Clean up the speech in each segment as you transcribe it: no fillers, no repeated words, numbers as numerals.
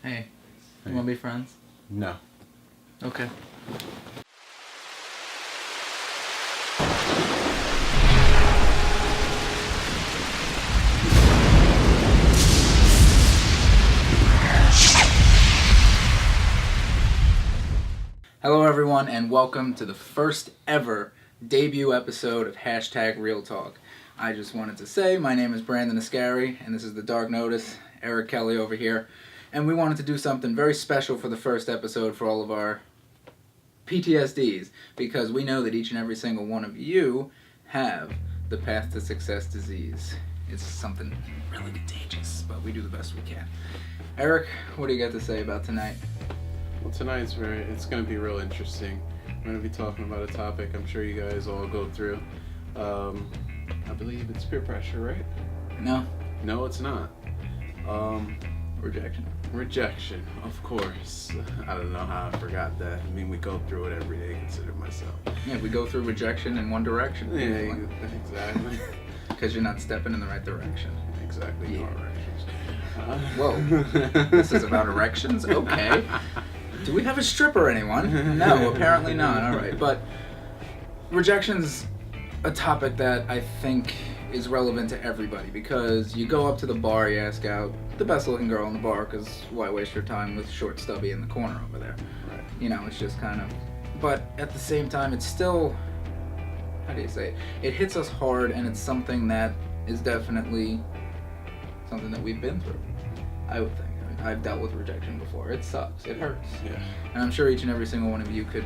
Hey, you want to be friends? No. Okay. Hello everyone and welcome to the first ever debut episode of #Real Talk. I just wanted to say my name is Brandon Ascari and this is the Dark Notice, Eric Kelly over here. And we wanted to do something very special for the first episode for all of our PTSDs because we know that each and every single one of you have the path to success disease. It's something really contagious, but we do the best we can. Eric, what do you got to say about tonight? Well, tonight's it's going to be real interesting. We're going to be talking about a topic I'm sure you guys all go through. I believe it's peer pressure, right? No. No, it's not. Rejection. Rejection, of course. I don't know how I forgot that. I mean, we go through it every day, consider myself. Yeah, we go through rejection in one direction. Yeah, exactly. Because you're not stepping in the right direction. Exactly, Yeah. no erections. Whoa, this is about erections? Okay. Do we have a stripper, anyone? No, apparently not. All right, but rejection's a topic that I think is relevant to everybody because you go up to the bar, you ask out the best looking girl in the bar because why waste your time with short stubby in the corner over there? Right. You know, it's just kind of, but at the same time, it's still, how do you say it? It hits us hard and it's something that is definitely something that we've been through, I would think. I mean, I've dealt with rejection before. It sucks. It hurts. Yeah. And I'm sure each and every single one of you could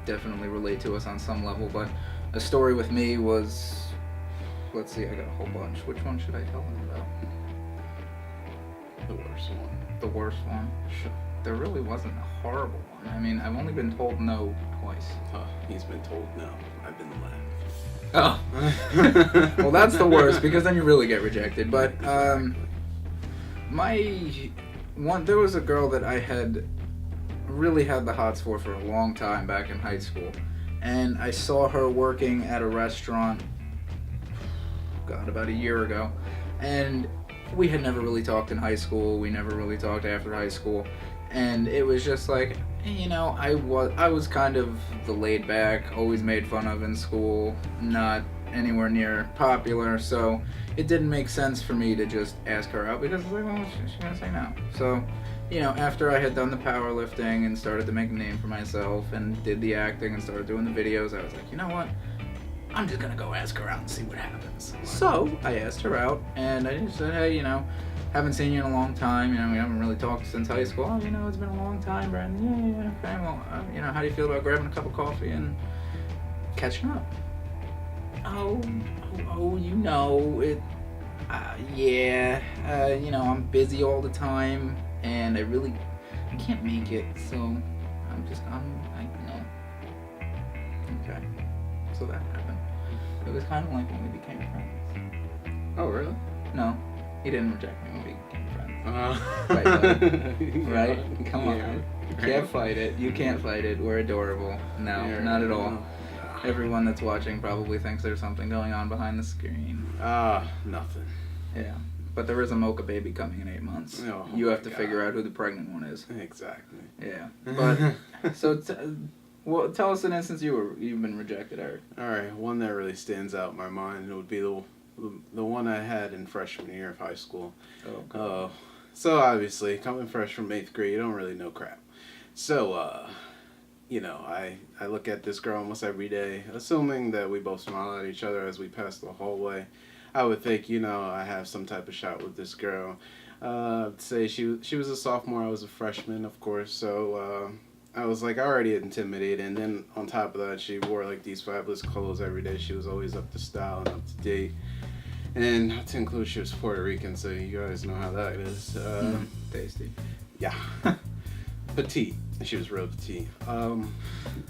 definitely relate to us on some level, but a story with me was, let's see, I got a whole bunch. Which one should I tell them about? The worst one. The worst one? Sure. There really wasn't a horrible one. I mean, I've only been told no twice. He's been told no. I've been left. Oh. Well, that's the worst because then you really get rejected. But Exactly. there was a girl that I had really had the hots for a long time back in high school. And I saw her working at a restaurant, about a year ago. And we had never really talked in high school. We never really talked after high school. And it was just like, you know, I was kind of the laid back, always made fun of in school, not anywhere near popular. So it didn't make sense for me to just ask her out because I was like, well, she's going to say no. So, you know, after I had done the powerlifting and started to make a name for myself and did the acting and started doing the videos, I was like, you know what? I'm just going to go ask her out and see what happens. So I asked her out and I just said, hey, you know, haven't seen you in a long time. You know, we haven't really talked since high school. Oh, you know, it's been a long time, Brandon. Yeah, okay. Well, you know, how do you feel about grabbing a cup of coffee and catching up? Oh, you know, you know, I'm busy all the time and I can't make it. So I know. Okay. So that happened. It was kind of like when we became friends. Oh, really? No, he didn't reject me when we became friends. Right, buddy. Right? Come on. Yeah. You can't fight it. You can't fight it. We're adorable. No, Yeah, not at all. no. Everyone that's watching probably thinks there's something going on behind the screen. Nothing. Yeah. But there is a mocha baby coming in 8 months. Oh, you have to my figure God. out who the pregnant one is. Exactly. Yeah. But, so, tell us an instance you've been rejected, Eric. All right, one that really stands out in my mind would be the one I had in freshman year of high school. Oh. So obviously, coming fresh from 8th grade, you don't really know crap. So, you know, I look at this girl almost every day, assuming that we both smile at each other as we pass the hallway. I would think, you know, I have some type of shot with this girl. I'd say she was a sophomore, I was a freshman, of course, so I was like already intimidated, and then on top of that, she wore like these fabulous clothes every day. She was always up to style and up to date. And not to include, she was Puerto Rican, so you guys know how that is. Tasty. Yeah. Petite. She was real petite.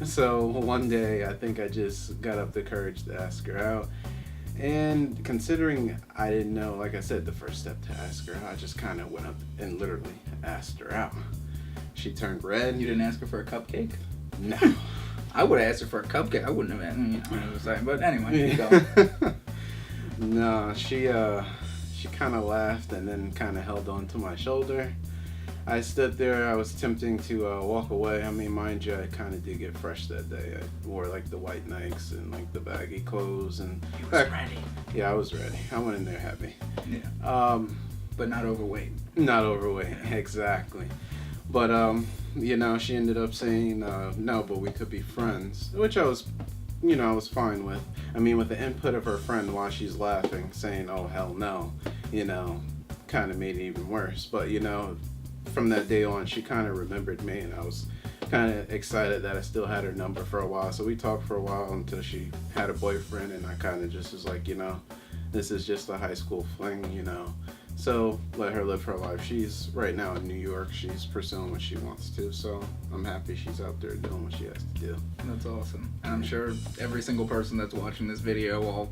So one day, I think I just got up the courage to ask her out. And considering I didn't know, like I said, the first step to ask her out, I just kind of went up and literally asked her out. She turned red. You didn't ask her for a cupcake? No. I would have asked her for a cupcake. I wouldn't have, you know what I was saying. But anyway, keep going. No, she kind of laughed and then kind of held on to my shoulder. I stood there. I was tempting to walk away. I mean, mind you, I kind of did get fresh that day. I wore like the white Nikes and like the baggy clothes, and You was ready. yeah, I was ready. I went in there happy. Yeah. But not overweight. Not overweight, Yeah. exactly. But you know, she ended up saying no, but we could be friends, which I was, you know, I was fine with. I mean, with the input of her friend while she's laughing, saying, "Oh hell no," you know, kind of made it even worse. But you know, from that day on, she kind of remembered me, and I was kind of excited that I still had her number for a while. So we talked for a while until she had a boyfriend, and I kind of just was like, you know, this is just a high school fling, you know. So let her live her life. She's right now in New York. She's pursuing what she wants to. So I'm happy she's out there doing what she has to do. That's awesome. And I'm sure every single person that's watching this video, all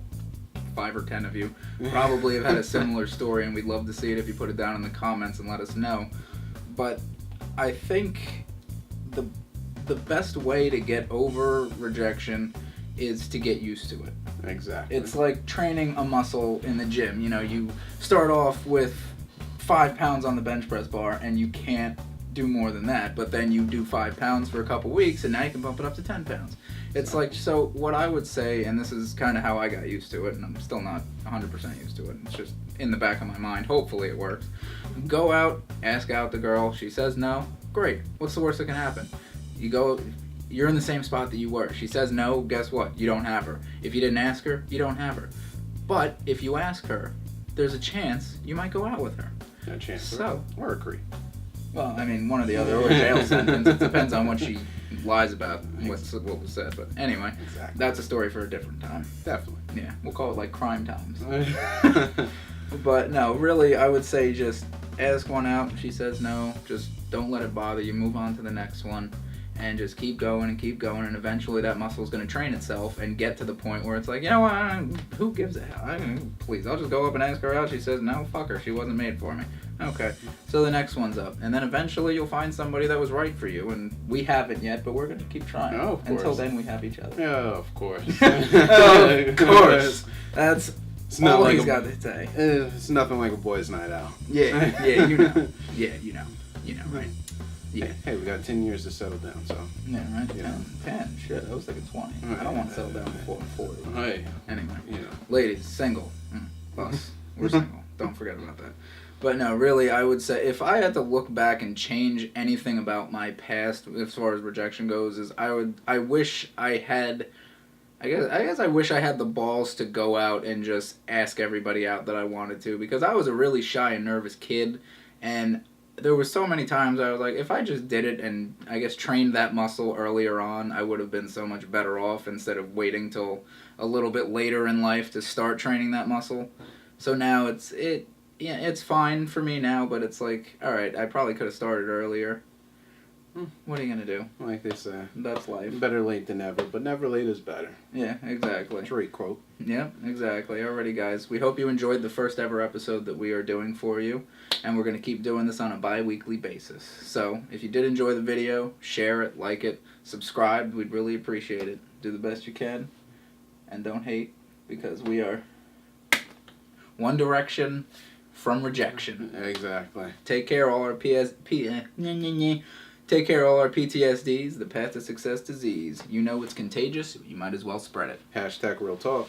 5 or 10 of you, probably have had a similar story, and we'd love to see it if you put it down in the comments and let us know. But I think the best way to get over rejection is to get used to it. Exactly. It's like training a muscle in the gym. You know, you start off with 5 pounds on the bench press bar, and you can't do more than that. But then you do 5 pounds for a couple weeks, and now you can bump it up to 10 pounds. It's like, so what I would say, and this is kind of how I got used to it, and I'm still not 100% used to it. It's just in the back of my mind. Hopefully it works. Go out, ask out the girl. She says no. Great. What's the worst that can happen? You go... You're in the same spot that you were. She says no, guess what? You don't have her. If you didn't ask her, you don't have her. But if you ask her, there's a chance you might go out with her. No chance. So, or a creep. Well, I mean, one or the other, or jail sentence. It depends on what she lies about, what was said. But anyway, Exactly. that's a story for a different time. Definitely. Yeah, we'll call it like crime times. But no, really, I would say just ask one out. If she says no, just don't let it bother you. Move on to the next one. And just keep going, and eventually that muscle is going to train itself and get to the point where it's like, you know what, who gives a hell? Please, I'll just go up and ask her out. She says, no, fuck her, she wasn't made for me. Okay, so the next one's up. And then eventually you'll find somebody that was right for you, and we haven't yet, but we're going to keep trying. Oh, of course. Until then, we have each other. Yeah, of course. Of course. That's It's not all like he's got to say. It's nothing like a boys' night out. Yeah, you know. Yeah, you know, right? Yeah. Hey, we got 10 years to settle down, so. Yeah, right? Yeah. 10. Shit, I was thinking 20. I don't want to settle down before I'm 40. Hey. Anyway. You know. Ladies, single. Us. We're single. Don't forget about that. But no, really, I would say if I had to look back and change anything about my past as far as rejection goes, is I wish I had... I guess I wish I had the balls to go out and just ask everybody out that I wanted to, because I was a really shy and nervous kid, and there were so many times I was like, if I just did it and I guess trained that muscle earlier on, I would have been so much better off instead of waiting till a little bit later in life to start training that muscle. So now it's fine for me now, but it's like, all right, I probably could have started earlier. What are you gonna do? Like they say. That's life. Better late than never, but never late is better. Yeah, exactly. Drake quote. Yep, exactly. Alrighty, guys. We hope you enjoyed the first ever episode that we are doing for you, and we're going to keep doing this on a bi-weekly basis. So, if you did enjoy the video, share it, like it, subscribe. We'd really appreciate it. Do the best you can, and don't hate, because we are one direction from rejection. Exactly. Take care, all our Take care, all our PTSDs. The path to success disease. You know it's contagious. You might as well spread it. #real talk.